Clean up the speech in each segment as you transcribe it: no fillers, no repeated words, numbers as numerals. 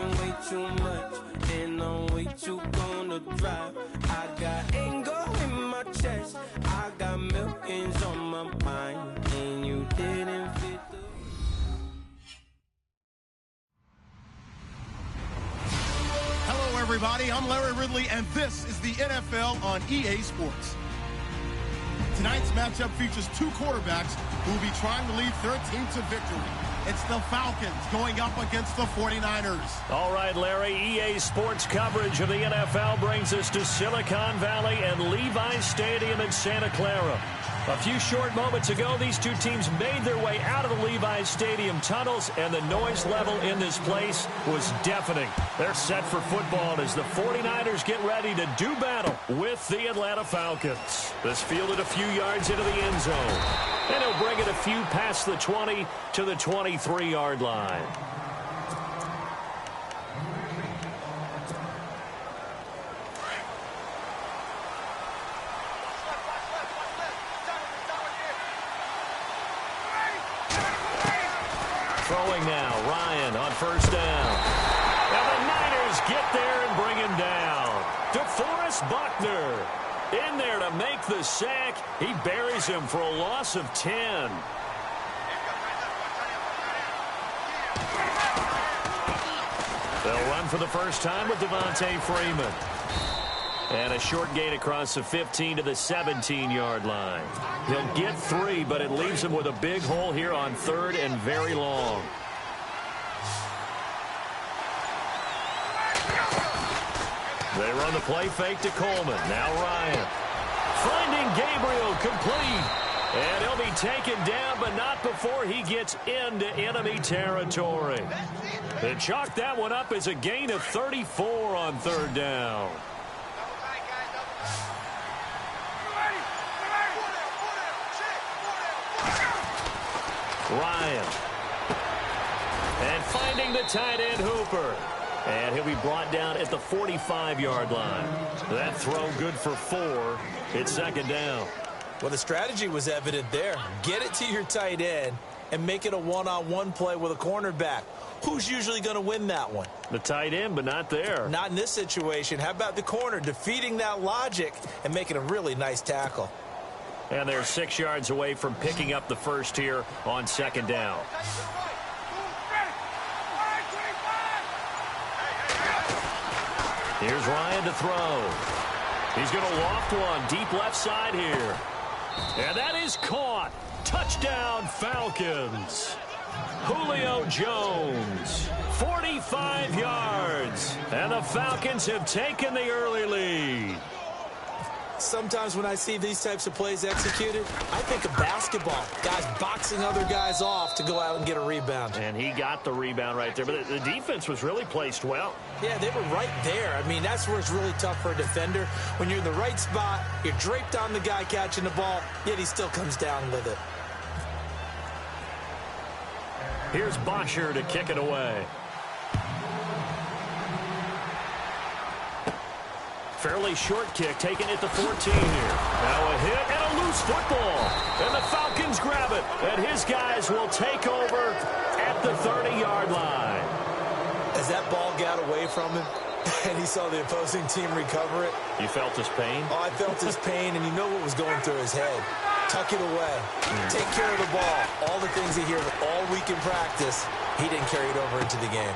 drink way too much, and I'm way too gonna drive. I got anger in my chest, I got millions on my mind, and you didn't fit the... Hello, everybody. I'm Larry Ridley, and this is the NFL on EA Sports. Tonight's matchup features two quarterbacks who will be trying to lead their team to victory. It's the Falcons going up against the 49ers. All right, Larry, EA Sports coverage of the NFL brings us to Silicon Valley and Levi's Stadium in Santa Clara. A few short moments ago, these two teams made their way out of the Levi's Stadium tunnels, and the noise level in this place was deafening. They're set for football as the 49ers get ready to do battle with the Atlanta Falcons. This fielded a few yards into the end zone, and he'll bring it a few past the 20 to the 23-yard line. Throwing now, Ryan on first down. And the Niners get there and bring him down. DeForest Buckner in there to make the sack. He buries him for a loss of 10. They'll run for the first time with Devontae Freeman. And a short gain across the 15 to the 17-yard line. He'll get 3, but it leaves him with a big hole here on third and very long. They run the play fake to Coleman. Now Ryan. Finding Gabriel complete. And he'll be taken down, but not before he gets into enemy territory. They chalk that one up as a gain of 34 on third down. Ryan. And finding the tight end Hooper. And he'll be brought down at the 45-yard line. That throw good for 4. It's second down. Well, the strategy was evident there. Get it to your tight end and make it a one-on-one play with a cornerback. Who's usually going to win that one? The tight end, but not there. Not in this situation. How about the corner defeating that logic and making a really nice tackle? And they're 6 yards away from picking up the first here on second down. Here's Ryan to throw. He's going to loft one deep left side here. And that is caught. Touchdown, Falcons. Julio Jones, 45 yards. And the Falcons have taken the early lead. Sometimes when I see these types of plays executed, I think of basketball. Guys boxing other guys off to go out and get a rebound. And he got the rebound right there. But the defense was really placed well. Yeah, they were right there. I mean, that's where it's really tough for a defender. When you're in the right spot, you're draped on the guy catching the ball, yet he still comes down with it. Here's Bosher to kick it away. Fairly short kick taken at the 14 here. Now a hit and a loose football. And the Falcons grab it. And his guys will take over at the 30-yard line. As that ball got away from him and he saw the opposing team recover it. You felt his pain? Oh, I felt his pain, and you know what was going through his head. Tuck it away. Take care of the ball. All the things he hears all week in practice, he didn't carry it over into the game.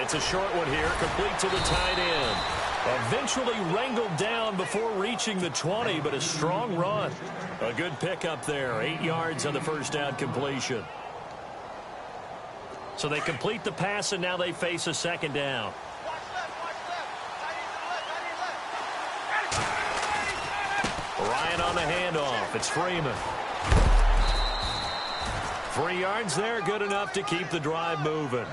It's a short one here, complete to the tight end. Eventually wrangled down before reaching the 20, but a strong run. A good pickup there. 8 yards on the first down completion. So they complete the pass, and now they face a second down. Ryan on the handoff. It's Freeman. 3 yards there, good enough to keep the drive moving.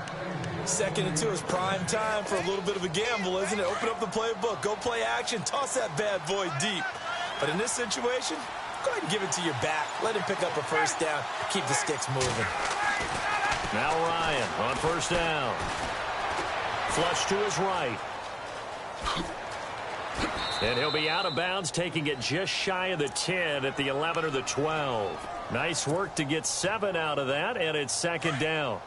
2nd and 2 is prime time for a little bit of a gamble, isn't it? Open up the playbook, go play action, toss that bad boy deep. But in this situation, go ahead and give it to your back. Let him pick up a first down, keep the sticks moving. Now Ryan on first down. Flush to his right. And he'll be out of bounds, taking it just shy of the 10 at the 11 or the 12. Nice work to get 7 out of that, and it's second down.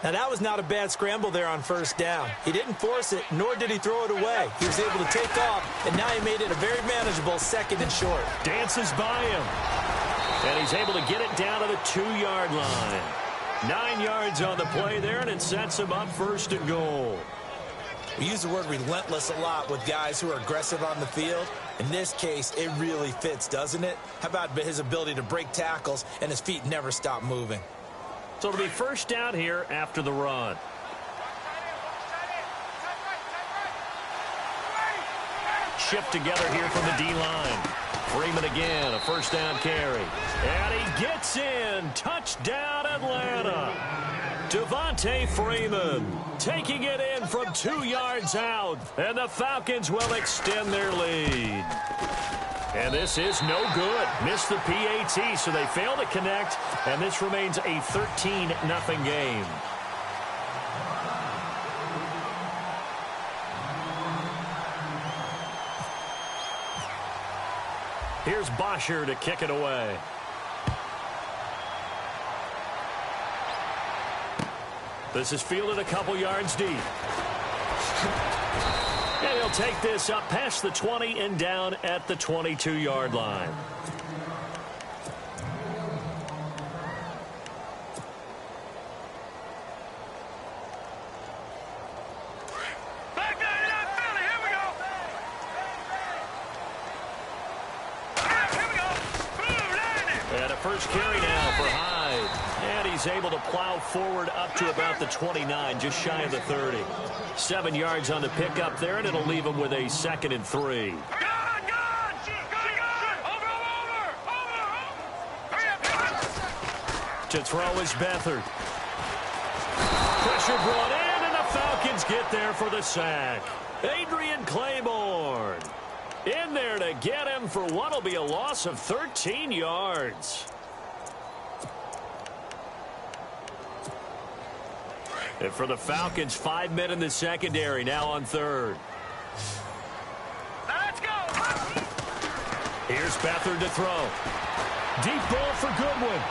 Now, that was not a bad scramble there on first down. He didn't force it, nor did he throw it away. He was able to take off, and now he made it a very manageable second and short. Dances by him. And he's able to get it down to the 2-yard line. 9 yards on the play there, and it sets him up first and goal. We use the word relentless a lot with guys who are aggressive on the field. In this case, it really fits, doesn't it? How about his ability to break tackles, and his feet never stop moving? So it'll be first down here after the run. Shift together here from the D-line. Freeman again, a first down carry. And he gets in. Touchdown, Atlanta. Devontae Freeman taking it in from 2 yards out. And the Falcons will extend their lead. And this is no good. Missed the PAT, so they fail to connect. And this remains a 13-0 game. Here's Bosher to kick it away. This is fielded a couple yards deep. And he'll take this up past the 20 and down at the 22-yard line. And a first carry now for Hyde. And he's able to plow forward up to about the 29, just shy of the 30. 7 yards on the pickup there, and it'll leave him with a 2nd and 3. To throw is Beathard. Pressure brought in, and the Falcons get there for the sack. Adrian Claiborne in there to get him for what will be a loss of 13 yards. And for the Falcons, 5 men in the secondary, now on third. Let's go. Here's Beathard to throw. Deep ball for Goodwin.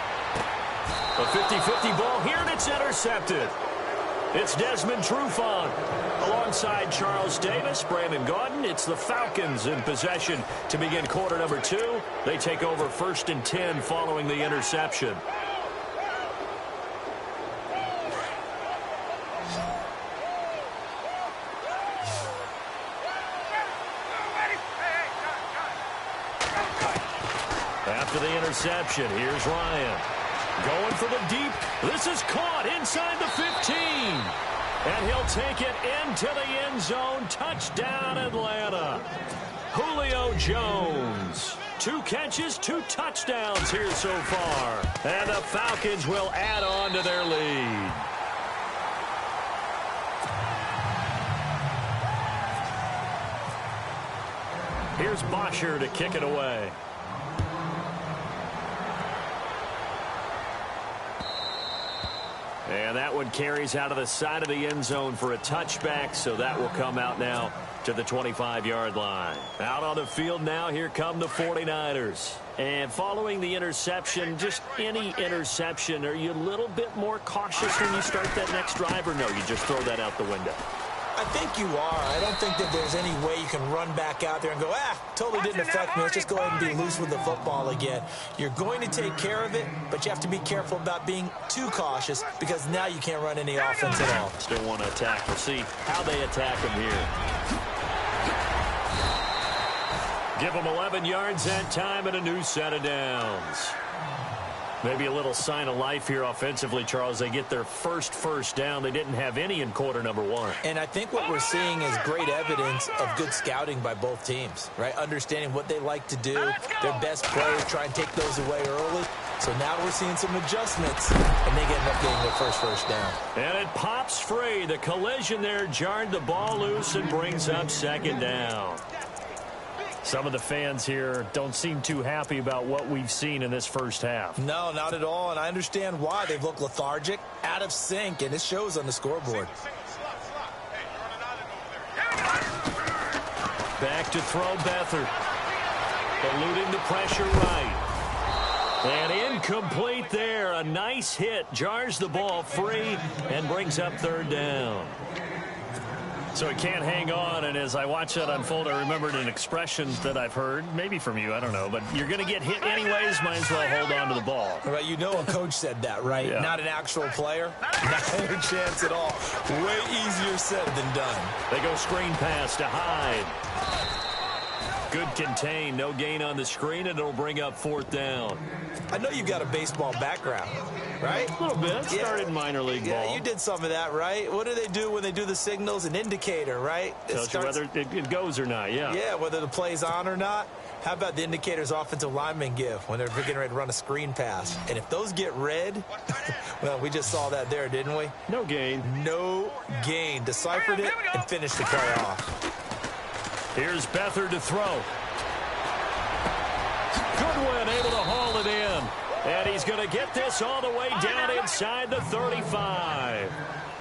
A 50-50 ball here, and it's intercepted. It's Desmond Trufant alongside Charles Davis, Brandon Gaudin. It's the Falcons in possession to begin quarter number 2. They take over 1st and 10 following the interception. After the interception, here's Ryan. Going for the deep. This is caught inside the 15. And he'll take it into the end zone. Touchdown, Atlanta. Julio Jones. 2 catches, 2 touchdowns here so far. And the Falcons will add on to their lead. Here's Bosher to kick it away. And that one carries out of the side of the end zone for a touchback, so that will come out now to the 25-yard line. Out on the field now, here come the 49ers. And following the interception, just any interception, are you a little bit more cautious when you start that next drive, or no, you just throw that out the window? I think you are. I don't think that there's any way you can run back out there and go, totally didn't affect me. Let's just go ahead and be loose with the football again. You're going to take care of it, but you have to be careful about being too cautious because now you can't run any offense at all. Still want to attack. We'll see how they attack him here. Give them 11 yards that time and a new set of downs. Maybe a little sign of life here offensively, Charles. They get their first down. They didn't have any in quarter number 1. And I think what we're seeing is great evidence of good scouting by both teams, right? Understanding what they like to do, their best players, try and take those away early. So now we're seeing some adjustments, and they end up getting their first down. And it pops free. The collision there jarred the ball loose and brings up 2nd down. Some of the fans here don't seem too happy about what we've seen in this first half. No, not at all, and I understand why. They've looked lethargic, out of sync, and it shows on the scoreboard. Back to throw Beathard. Eluding the pressure right. And incomplete there. A nice hit. Jars the ball free and brings up third down. So he can't hang on, and as I watch that unfold, I remembered an expression that I've heard, maybe from you, I don't know, but you're going to get hit anyways, might as well hold on to the ball. Right, you know a coach said that, right? Yeah. Not an actual player. Not a chance at all. Way easier said than done. They go screen pass to Hyde. Good contain, no gain on the screen, and it'll bring up fourth down. I know you've got a baseball background, right? A little bit. Started minor league ball. Yeah, you did some of that, right? What do they do when they do the signals? An indicator, right? Tells you whether it goes or not, yeah. Yeah, whether the play's on or not. How about the indicators offensive linemen give when they're getting ready to run a screen pass? And if those get red, well, we just saw that there, didn't we? No gain. No gain. Deciphered it and finished the play off. Here's Beathard to throw. Goodwin able to haul it in. And he's going to get this all the way down inside the 35.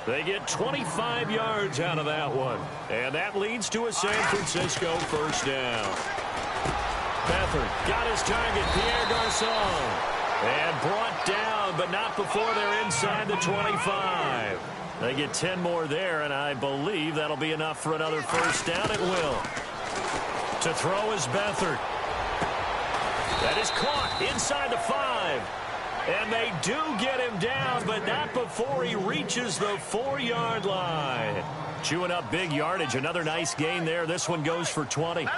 They get 25 yards out of that one. And that leads to a San Francisco first down. Beathard got his target, Pierre Garçon. And brought down, but not before they're inside the 25. They get 10 more there, and I believe that'll be enough for another first down. It will. To throw is Beathard. That is caught inside the 5. And they do get him down, but not before he reaches the 4-yard line. Chewing up big yardage. Another nice gain there. This one goes for 20. They'll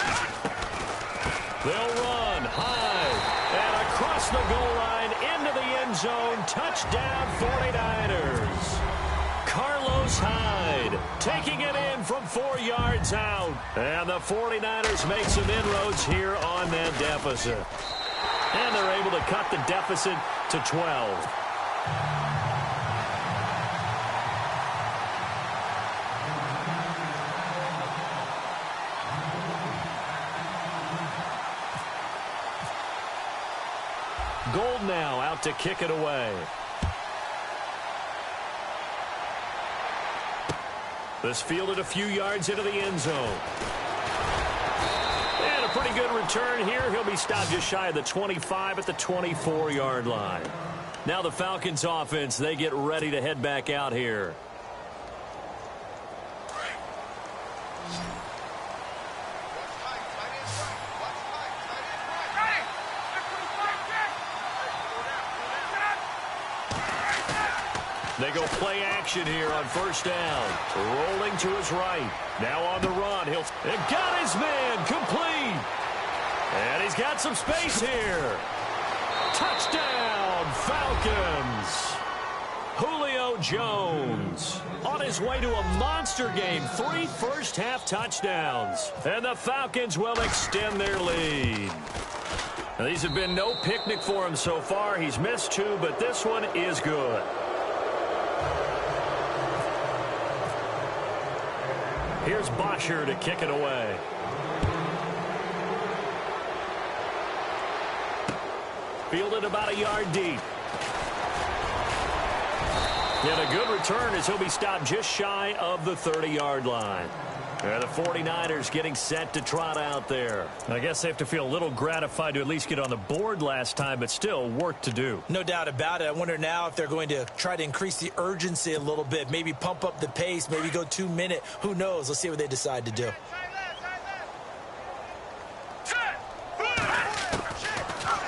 run high and across the goal line into the end zone. Touchdown 49ers. Carlos Hyde taking it in from 4 yards out. And the 49ers make some inroads here on that deficit. And they're able to cut the deficit to 12. Gold now out to kick it away. This fielded a few yards into the end zone. And a pretty good return here. He'll be stopped just shy of the 25 at the 24-yard line. Now the Falcons offense, they get ready to head back out here. They go play action here on first down. Rolling to his right. Now on the run. He'll got his man complete. And he's got some space here. Touchdown, Falcons. Julio Jones on his way to a monster game. 3 first-half touchdowns. And the Falcons will extend their lead. Now, these have been no picnic for him so far. He's missed 2, but this one is good. Here's Bosher to kick it away. Fielded about a yard deep. And a good return as he'll be stopped just shy of the 30-yard line. And the 49ers getting set to trot out there. I guess they have to feel a little gratified to at least get on the board last time, but still work to do. No doubt about it. I wonder now if they're going to try to increase the urgency a little bit, maybe pump up the pace, maybe go 2-minute. Who knows? Let's see what they decide to do.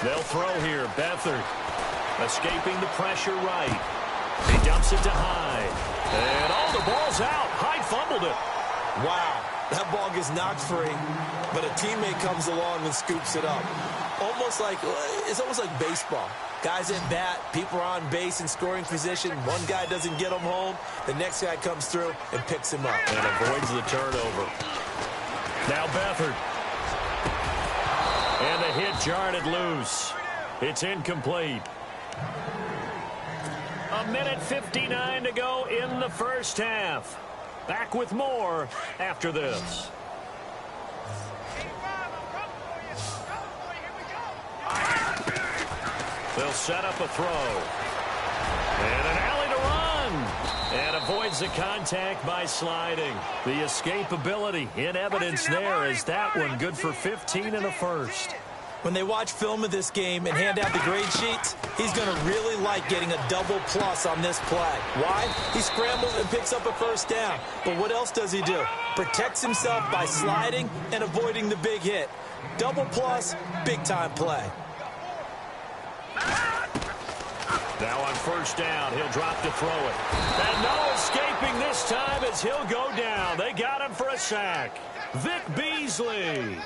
They'll throw here. Beathard escaping the pressure right. He dumps it to Hyde. And the ball's out. Hyde fumbled it. Wow, that ball gets knocked free, but a teammate comes along and scoops it up. It's almost like baseball. Guys at bat, people are on base in scoring position. One guy doesn't get him home. The next guy comes through and picks him up. And avoids the turnover. Now Beathard. And the hit jarred it loose. It's incomplete. 1:59 to go in the first half. Back with more after this. They'll set up a throw. And an alley to run. And avoids the contact by sliding. The escapability in evidence there is that one good for 15 and a first. When they watch film of this game and hand out the grade sheets, he's going to really like getting a double plus on this play. Why? He scrambles and picks up a first down. But what else does he do? Protects himself by sliding and avoiding the big hit. Double plus, big-time play. Now on first down, he'll drop to throw it. And no escaping this time as he'll go down. They got him for a sack. Vic Beasley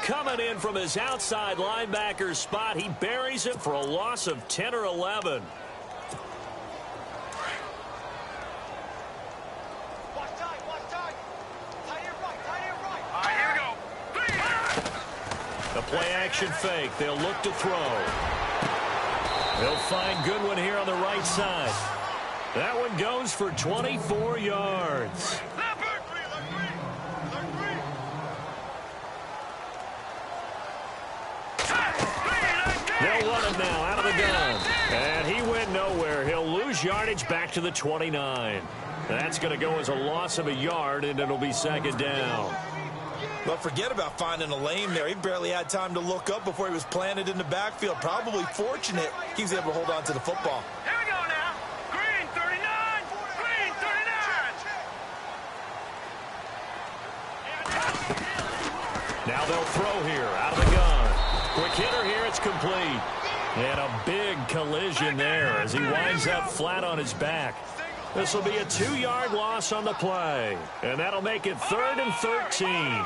coming in from his outside linebacker spot. He buries it for a loss of 10 or 11. The play-action fake. They'll look to throw. They'll find Goodwin here on the right side. That one goes for 24 yards. They'll run it now out of the gun. And he went nowhere. He'll lose yardage back to the 29. That's going to go as a loss of a yard, and it'll be second down. Well, forget about finding a lane there. He barely had time to look up before he was planted in the backfield. Probably fortunate he was able to hold on to the football. Here we go now. Green 39. Green 39. Now they'll throw here out of the gun. Quick hitter here. It's complete. And a big collision there as he winds up flat on his back. This will be a 2-yard loss on the play. And that'll make it 3rd and 13. Here we go.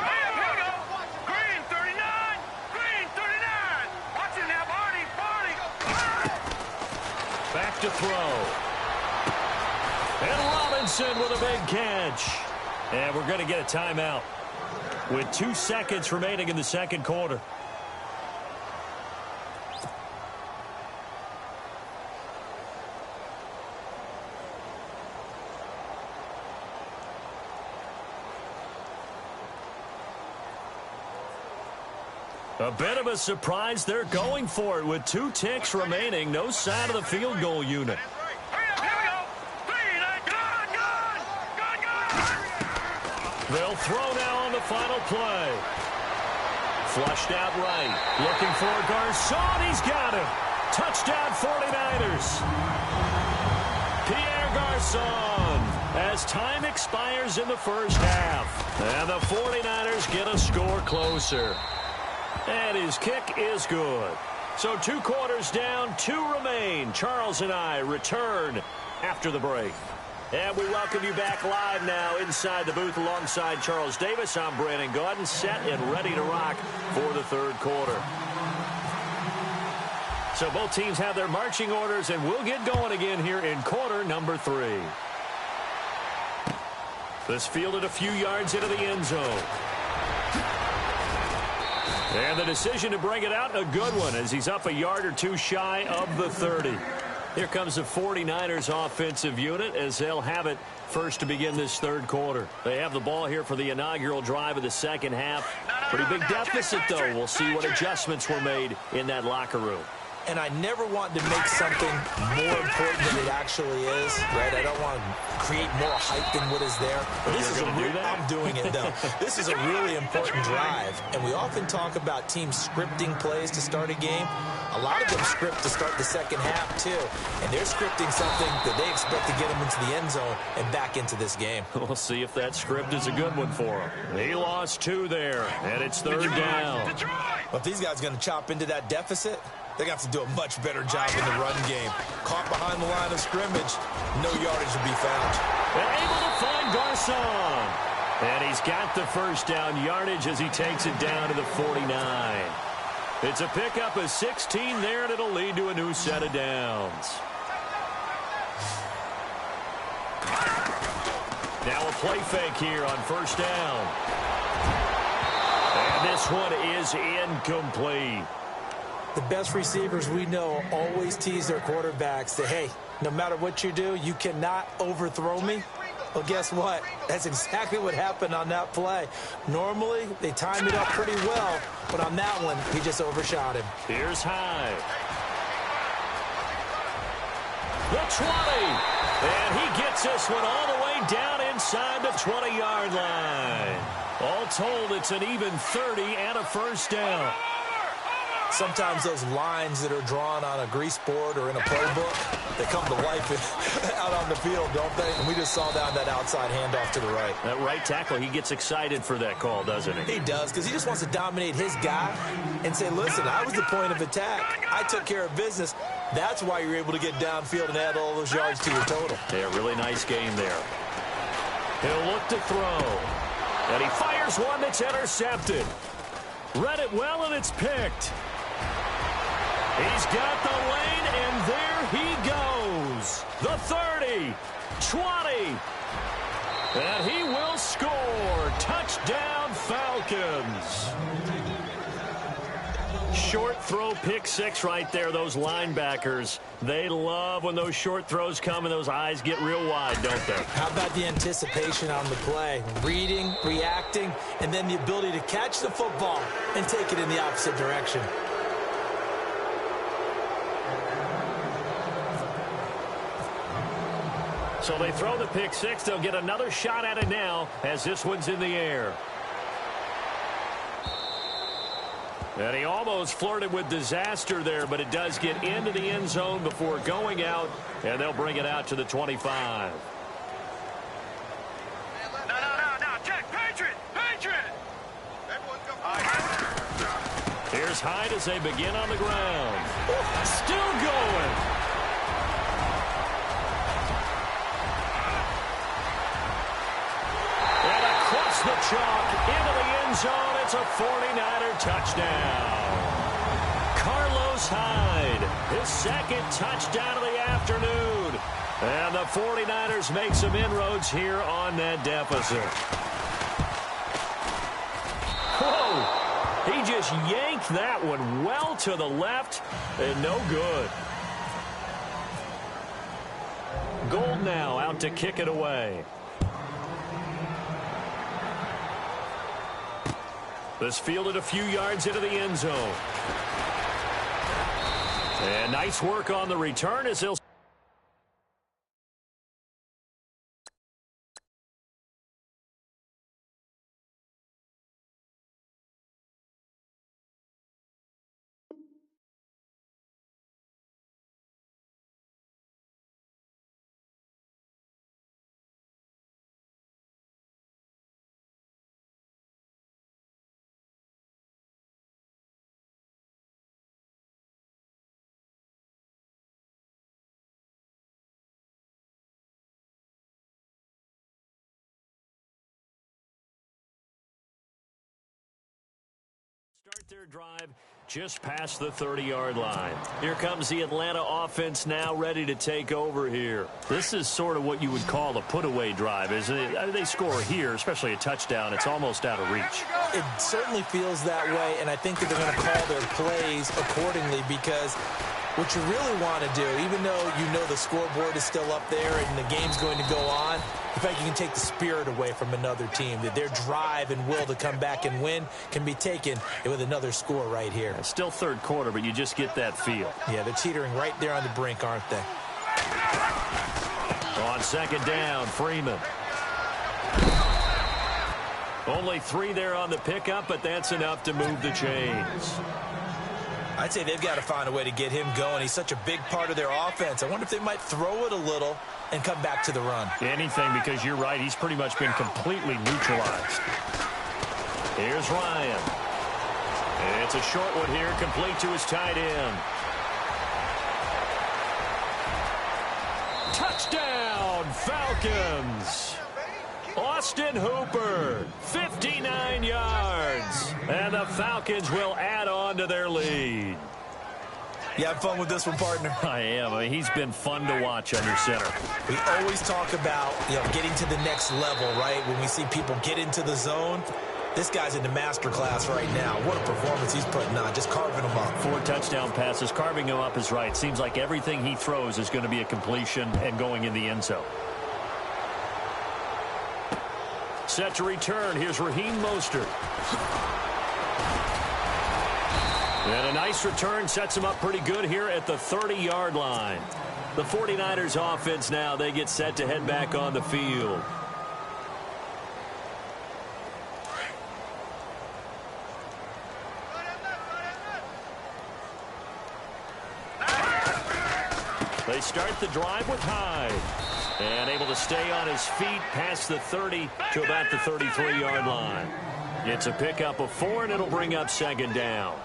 Green 39. Green 39. Watch it now, Barney. Back to throw. And Robinson with a big catch. And we're going to get a timeout with 2 seconds remaining in the second quarter. A bit of a surprise. They're going for it with 2 ticks remaining. No sign of the field goal unit. They'll throw now on the final play. Flushed out right. Looking for Garcon. He's got him. Touchdown 49ers. Pierre Garcon as time expires in the first half. And the 49ers get a score closer. And his kick is good. So 2 quarters down, 2 remain. Charles and I return after the break. And we welcome you back live now inside the booth alongside Charles Davis. I'm Brandon Gaudin, set and ready to rock for the third quarter. So both teams have their marching orders, and we'll get going again here in quarter number 3. This fielded a few yards into the end zone. And the decision to bring it out, a good one, as he's up a yard or 2 shy of the 30. Here comes the 49ers offensive unit as they'll have it first to begin this third quarter. They have the ball here for the inaugural drive of the second half. Pretty big deficit, though. We'll see what adjustments were made in that locker room. And I never want to make something more important than it actually is, right? I don't want to create more hype than what is there. But this is I'm doing it, though. This is a really important drive. And we often talk about teams scripting plays to start a game. A lot of them script to start the second half, too. And they're scripting something that they expect to get them into the end zone and back into this game. We'll see if that script is a good one for him. He lost 2 there, and it's third down. Well, if these guys are going to chop into that deficit, they're going to have to do a much better job in the run game. Caught behind the line of scrimmage, no yardage will be found. They're able to find Garcon. And he's got the first down yardage as he takes it down to the 49. It's a pickup of 16 there, and it'll lead to a new set of downs. Now a play fake here on first down. And this one is incomplete. The best receivers we know always tease their quarterbacks that, hey, no matter what you do, you cannot overthrow me. Well, guess what? That's exactly what happened on that play. Normally, they timed it up pretty well, but on that one, he just overshot him. Here's Hyde. The 20. And he gets this one all the way down inside the 20-yard line. All told, it's an even 30 and a first down. Sometimes those lines that are drawn on a grease board or in a playbook, they come to life out on the field, don't they? And we just saw down that outside handoff to the right. That right tackle, he gets excited for that call, doesn't he? He does, because he just wants to dominate his guy and say, listen, I was the point of attack. I took care of business. That's why you're able to get downfield and add all those yards to your total. Yeah, really nice game there. He'll look to throw. And he fires one that's intercepted. Read it well, and it's picked. He's got the lane, and there he goes. The 30, 20, and he will score. Touchdown, Falcons. Short throw, pick six right there. Those linebackers, they love when those short throws come and those eyes get real wide, don't they? How about the anticipation on the play? Reading, reacting, and then the ability to catch the football and take it in the opposite direction. So they throw the pick six. They'll get another shot at it now as this one's in the air. And he almost flirted with disaster there, but it does get into the end zone before going out, and they'll bring it out to the 25. No, check, Patriot! Here's Hyde as they begin on the ground. Still going. And across the chalk into the end zone. It's a 49er touchdown. Carlos Hyde, his second touchdown of the afternoon. And the 49ers make some inroads here on that deficit. Whoa! He just yanked that one well to the left and no good. Gold now out to kick it away. This fielded a few yards into the end zone. And nice work on the return as he'll start their drive just past the 30-yard line. Here comes the Atlanta offense now ready to take over here. This is sort of what you would call a put-away drive, isn't it? They score here, especially a touchdown. It's almost out of reach. It certainly feels that way, and I think that they're going to call their plays accordingly because what you really want to do, even though you know the scoreboard is still up there and the game's going to go on, in fact, you can take the spirit away from another team, that their drive and will to come back and win can be taken with another score right here. It's still third quarter, but you just get that feel. Yeah, they're teetering right there on the brink, aren't they? On second down, Freeman. Only 3 there on the pickup, but that's enough to move the chains. I'd say they've got to find a way to get him going. He's such a big part of their offense. I wonder if they might throw it a little and come back to the run. Anything, because you're right. He's pretty much been completely neutralized. Here's Ryan. It's a short one here, complete to his tight end. Touchdown, Falcons. Austin Hooper, 59 yards. And the Falcons will add on to their lead. You have fun with this one, partner? I am. I mean, he's been fun to watch under center. We always talk about, getting to the next level, right? When we see people get into the zone, this guy's in the master class right now. What a performance he's putting on, just carving them up. 4 touchdown passes. Carving him up is right. Seems like everything he throws is going to be a completion and going in the end zone. Set to return. Here's Raheem Mostert. And a nice return sets him up pretty good here at the 30-yard line. The 49ers offense now, they get set to head back on the field. They start the drive with Hyde. And able to stay on his feet past the 30 to about the 33-yard line. It's a pickup of 4, and it'll bring up second down.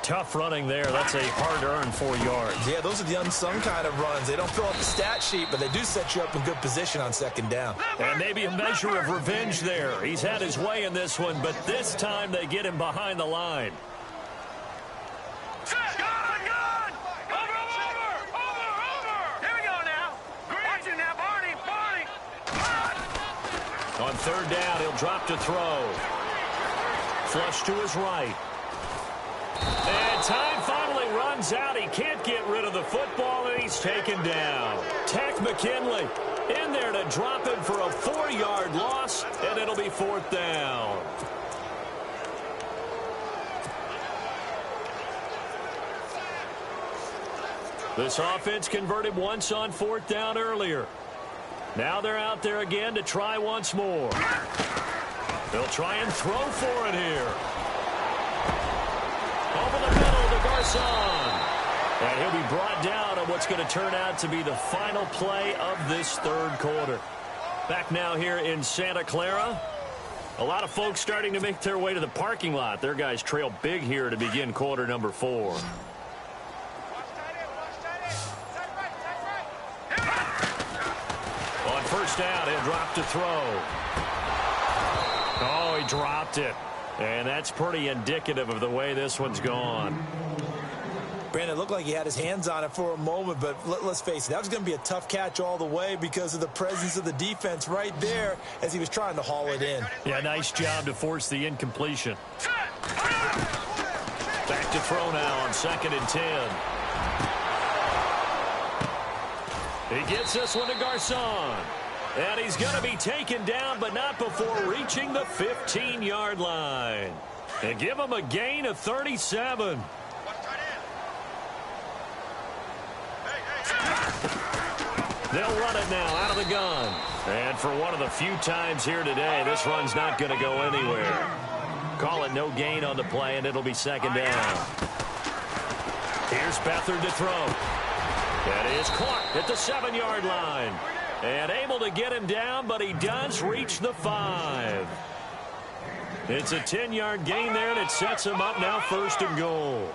Tough running there. That's a hard-earned 4 yards. Yeah, those are the unsung kind of runs. They don't fill up the stat sheet, but they do set you up in good position on second down. And maybe a measure of revenge there. He's had his way in this one, but this time they get him behind the line. On third down, he'll drop to throw. Flush to his right. And time finally runs out. He can't get rid of the football, and he's taken down. Tech McKinley in there to drop him for a 4-yard loss, and it'll be fourth down. This offense converted once on fourth down earlier. Now they're out there again to try once more. They'll try and throw for it here. Over the middle to Garcon. And he'll be brought down on what's going to turn out to be the final play of this third quarter. Back now here in Santa Clara. A lot of folks starting to make their way to the parking lot. Their guys trail big here to begin quarter number 4. On first down, he'll drop to throw. Oh, he dropped it. And that's pretty indicative of the way this one's gone. Brandon, it looked like he had his hands on it for a moment, but let's face it, that was going to be a tough catch all the way because of the presence of the defense right there as he was trying to haul it in. Yeah, nice job to force the incompletion. Back to throw now on 2nd and 10. He gets this one to Garcon. And he's going to be taken down, but not before reaching the 15-yard line. And give him a gain of 37. They'll run it now out of the gun. And for one of the few times here today, this run's not going to go anywhere. Call it no gain on the play, and it'll be second down. Here's Beathard to throw. That is Clark at the 7-yard line. And able to get him down, but he does reach the 5. It's a 10-yard gain there, and it sets him up now 1st and goal.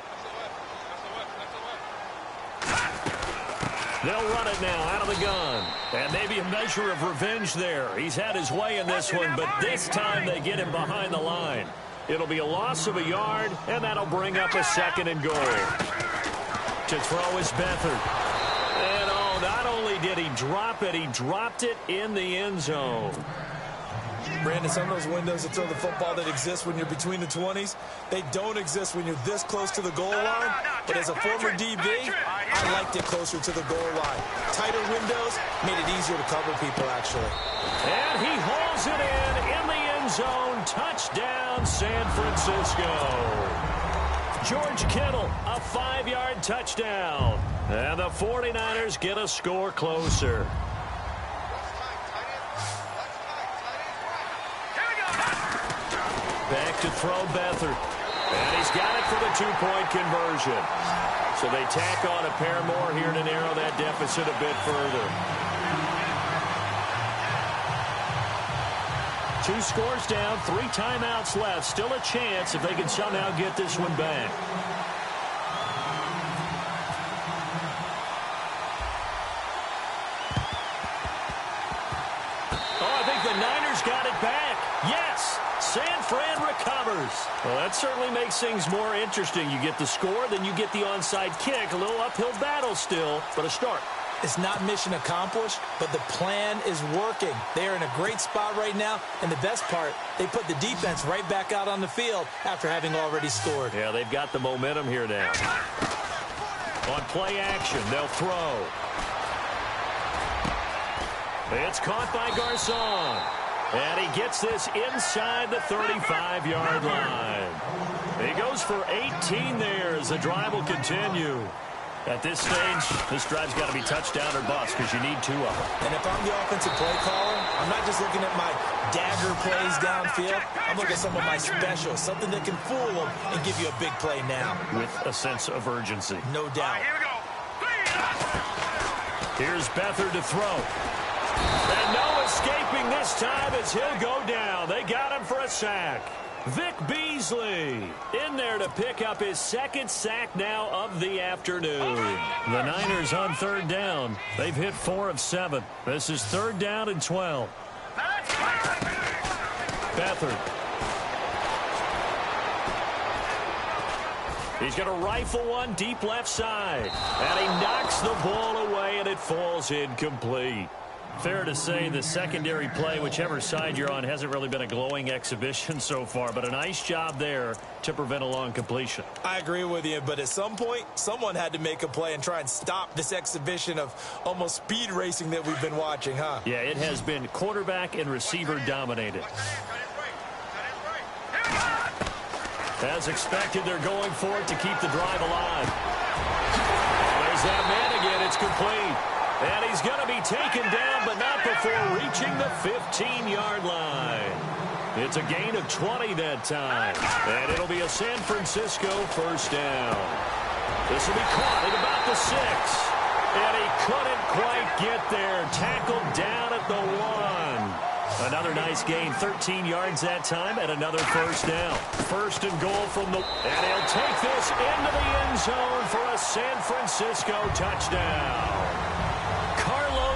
They'll run it now out of the gun. And maybe a measure of revenge there. He's had his way in this one, but this time they get him behind the line. It'll be a loss of a yard, and that'll bring up a 2nd and goal. To throw is Beathard. And oh, not only did he drop it, he dropped it in the end zone. Brandon, some of those windows to throw the football that exist when you're between the 20s, they don't exist when you're this close to the goal line. But as a former DB, I liked it closer to the goal line. Tighter windows made it easier to cover people, actually. And he hauls it in the end zone. Touchdown, San Francisco. George Kittle, a 5-yard touchdown. And the 49ers get a score closer. Back to throw Beathard. And he's got it for the 2-point conversion. So they tack on a pair more here to narrow that deficit a bit further. 2 scores down, 3 timeouts left. Still a chance if they can somehow get this one back. Oh, I think the Niners got it back. Yes! San Fran recovers. Well, that certainly makes things more interesting. You get the score, then you get the onside kick. A little uphill battle still, but a start. It's not mission accomplished, but the plan is working. They are in a great spot right now, and the best part, they put the defense right back out on the field after having already scored. Yeah, they've got the momentum here now. On play action, they'll throw. It's caught by Garcon. And he gets this inside the 35-yard line. He goes for 18 there as the drive will continue. At this stage, this drive's got to be touchdown or bust because you need 2 of them. And if I'm the offensive play caller, I'm not just looking at my dagger plays downfield. I'm looking at some of my specials, something that can fool them and give you a big play now. With a sense of urgency. No doubt. Here we go. Here's Beathard to throw. And no escaping this time as he'll go down. They got him for a sack. Vic Beasley in there to pick up his second sack now of the afternoon. The Niners on third down. They've hit 4 of 7. This is 3rd down and 12. Beathard. He's going to rifle one deep left side. And he knocks the ball away, and it falls incomplete. Fair to say the secondary play, whichever side you're on, hasn't really been a glowing exhibition so far, but a nice job there to prevent a long completion. I agree with you, but at some point, someone had to make a play and try and stop this exhibition of almost speed racing that we've been watching, huh? Yeah, it has been quarterback and receiver dominated. As expected, they're going for it to keep the drive alive. There's that man again. It's complete. And he's going to be taken down, but not before reaching the 15-yard line. It's a gain of 20 that time. And it'll be a San Francisco first down. This will be caught at about the 6. And he couldn't quite get there. Tackled down at the 1. Another nice gain, 13 yards that time, and another first down. First and goal from the... And he'll take this into the end zone for a San Francisco touchdown.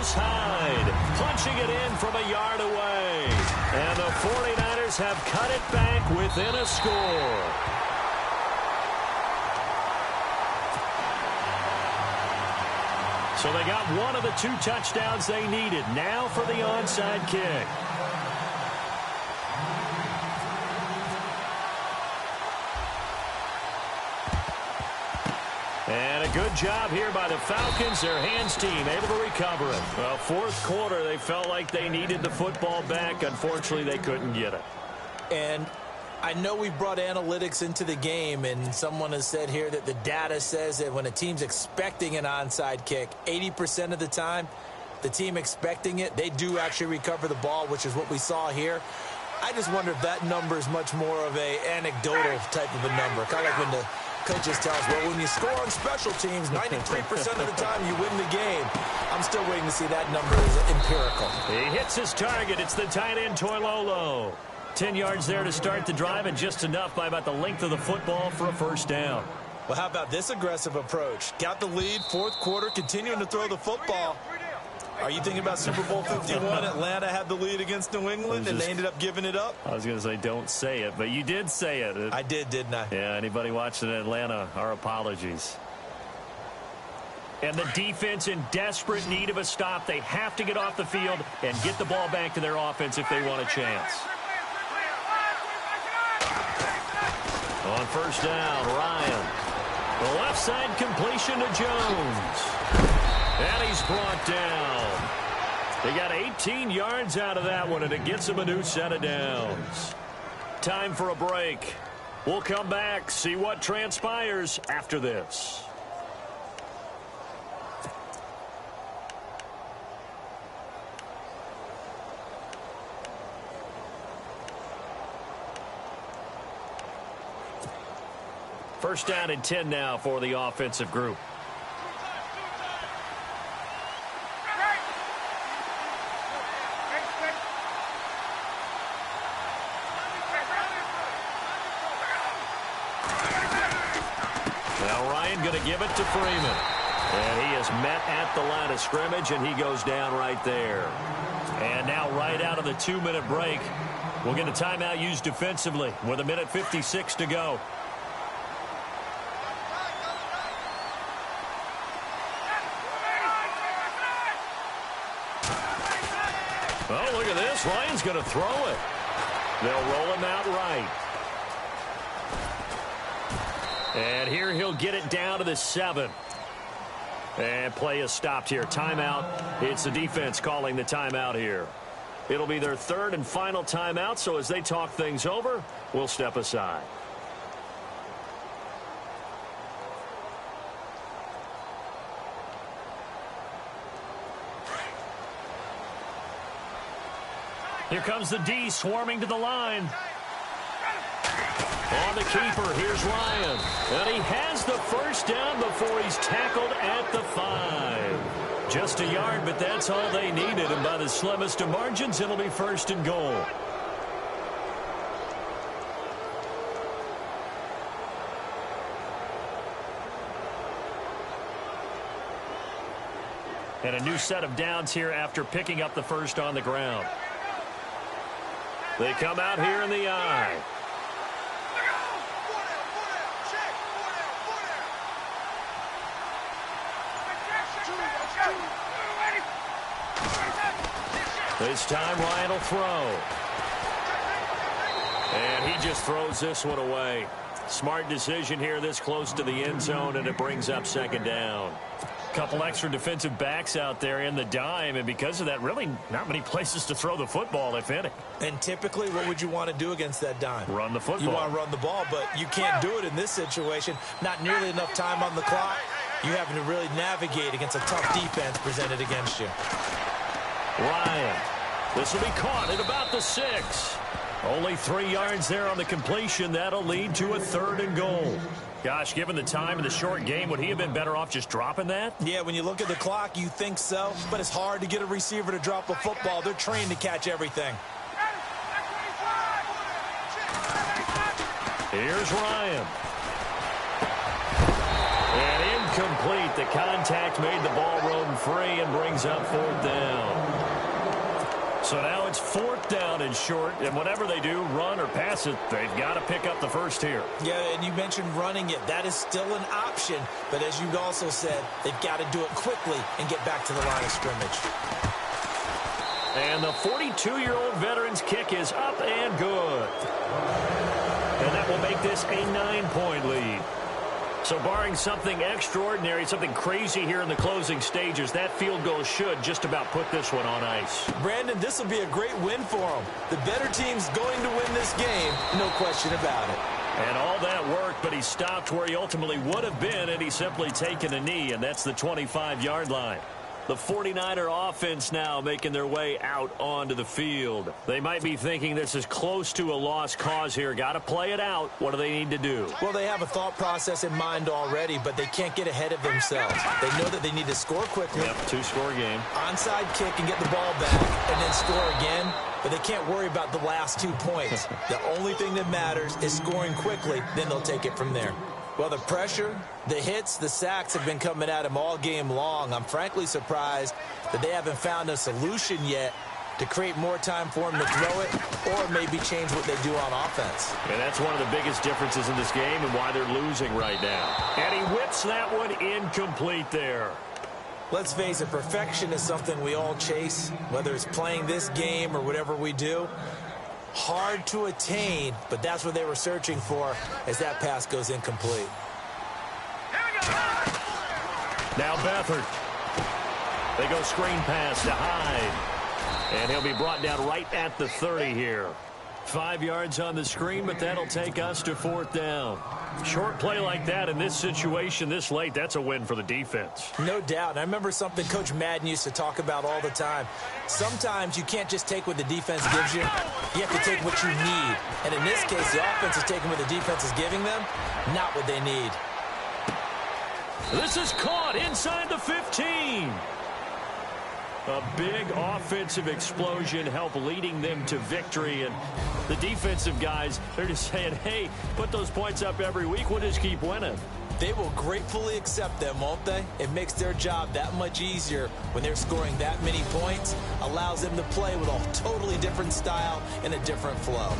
Hyde punching it in from a yard away. And the 49ers have cut it back within a score. So they got one of the 2 touchdowns they needed. Now for the onside kick. And a good job here by the Falcons, their hands team, able to recover it. Well, 4th quarter, they felt like they needed the football back. Unfortunately, they couldn't get it. And I know we brought analytics into the game, and someone has said here that the data says that when a team's expecting an onside kick, 80% of the time, the team expecting it, they do actually recover the ball, which is what we saw here. I just wonder if that number is much more of a anecdotal type of a number, kind of like when the coaches tell us, well, when you score on special teams, 93% of the time you win the game. I'm still waiting to see that number is empirical. He hits his target. It's the tight end, Toilolo. 10 yards there to start the drive, and just enough by about the length of the football for a first down. Well, how about this aggressive approach? Got the lead, 4th quarter, continuing to throw the football. Are you thinking about Super Bowl 51? Atlanta had the lead against New England, and they ended up giving it up? I was going to say don't say it, but you did say it. I did, didn't I? Yeah, anybody watching Atlanta, our apologies. And the defense in desperate need of a stop. They have to get off the field and get the ball back to their offense if they want a chance. On first down, Ryan. The left side completion to Jones. And he's brought down. They got 18 yards out of that one, and it gets him a new set of downs. Time for a break. We'll come back, see what transpires after this. First down and 10 now for the offensive group. Going to give it to Freeman. And he is met at the line of scrimmage, and he goes down right there. And now right out of the 2-minute break, we'll get a timeout used defensively with 1:56 to go. Oh, look at this. Ryan's going to throw it. They'll roll him out right. And here he'll get it down to the 7. And play is stopped here. Timeout. It's the defense calling the timeout here. It'll be their 3rd and final timeout, so as they talk things over, we'll step aside. Here comes the D swarming to the line. On the keeper, here's Ryan. And he has the first down before he's tackled at the 5. Just a yard, but that's all they needed. And by the slimmest of margins, it'll be 1st and goal. And a new set of downs here after picking up the first on the ground. They come out here in the I. This time Ryan will throw. And he just throws this one away. Smart decision here this close to the end zone, and it brings up 2nd down. Couple extra defensive backs out there in the dime, and because of that, really not many places to throw the football, if any. And typically, what would you want to do against that dime? Run the football. You want to run the ball, but you can't do it in this situation. Not nearly enough time on the clock. You having to really navigate against a tough defense presented against you. Ryan. This will be caught at about the 6. Only 3 yards there on the completion. That'll lead to a 3rd and goal. Gosh, given the time and the short game, would he have been better off just dropping that? Yeah, when you look at the clock, you think so. But it's hard to get a receiver to drop a football. They're trained to catch everything. Here's Ryan. And incomplete. The contact made the ball roam free and brings up 4th down. So now it's 4th down and short, and whatever they do, run or pass it, they've got to pick up the first here. Yeah, and you mentioned running it. That is still an option, but as you also said, they've got to do it quickly and get back to the line of scrimmage. And the 42-year-old veteran's kick is up and good. And that will make this a 9-point lead. So barring something extraordinary, something crazy here in the closing stages, that field goal should just about put this one on ice. Brandon, this will be a great win for them. The better team's going to win this game, no question about it. And all that worked, but he stopped where he ultimately would have been, and he's simply taken a knee, and that's the 25-yard line. The 49er offense now making their way out onto the field. They might be thinking this is close to a lost cause here. Got to play it out. What do they need to do? Well, they have a thought process in mind already, but they can't get ahead of themselves. They know that they need to score quickly. Yep, 2-score game. Onside kick and get the ball back and then score again. But they can't worry about the last 2 points. The only thing that matters is scoring quickly. Then they'll take it from there. Well, the pressure, the hits, the sacks have been coming at him all game long. I'm frankly surprised that they haven't found a solution yet to create more time for him to throw it or maybe change what they do on offense. And that's one of the biggest differences in this game and why they're losing right now. And he whips that one incomplete there. Let's face it, perfection is something we all chase, whether it's playing this game or whatever we do. Hard to attain, but that's what they were searching for as that pass goes incomplete. Now Beathard. They go screen pass to Hyde. And he'll be brought down right at the 30 here. 5 yards on the screen, but that'll take us to 4th down. Short play like that in this situation this late, that's a win for the defense. No doubt. I remember something Coach Madden used to talk about all the time. Sometimes you can't just take what the defense gives you. You have to take what you need. And in this case, the offense is taking what the defense is giving them, not what they need. This is caught inside the 15. A big offensive explosion helped leading them to victory. And the defensive guys, they're just saying, hey, put those points up every week. We'll just keep winning. They will gratefully accept them, won't they? It makes their job that much easier when they're scoring that many points. Allows them to play with a totally different style and a different flow.